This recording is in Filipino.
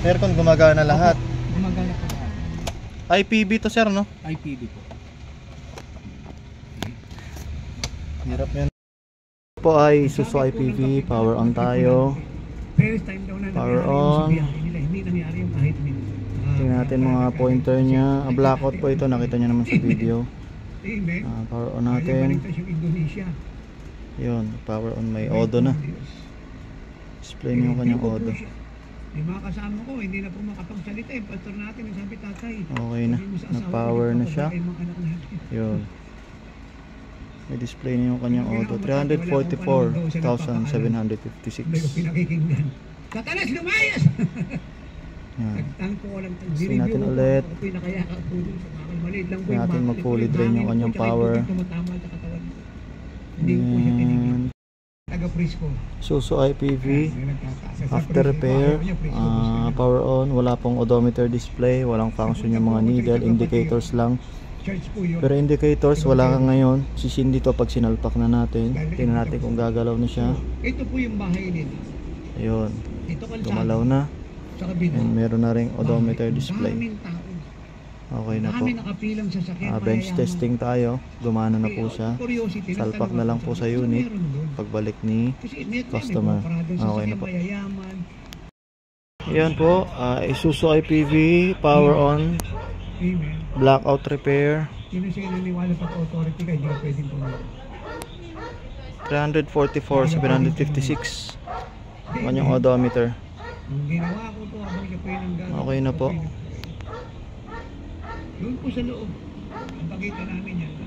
Aircon gumagana lahat. Gumagana po lahat. IPV to sir, no? IPV po. Hirap yan. Po ay Isuzu IPV, power on tayo. Power on. Hindi nangyari yung kahit minute. Tingnan natin mga pointer niya. Blackout po ito, nakita niyo naman sa video. Power on natin. Yun, power on, may Odo na. Display niyo yung kanyang Odo. Yung mga kasama ko, hindi na po makapagsalita. Yung pastor natin, sabi tatay. Okay na, nag-power na siya. Yun. May display niyo yung kanyang Odo. 344,756. Satanas, lumayas! Kasi natin ulit. Natin mag-fully drain yung kanyang power. And Isuzu IPV after repair, power on, wala pong odometer display, walang function yung mga needle, indicators lang. Pero indicators wala ka ngayon, sisindi to pag sinalpak na natin. Tingnan natin kung gagalaw na siya. Ito po yung bahay nila. Ayun, gumalaw na. And meron na ring odometer display. Okay na po. Bench testing tayo. Gumana na po siya. Salpak na lang po sa unit pagbalik ni customer. Okay na po. Ayan po, Isuzu IPV, power on, blackout repair. 344,756 kanyang odometer. Okay na po. Doon po sa loob. Ang pakita namin yan.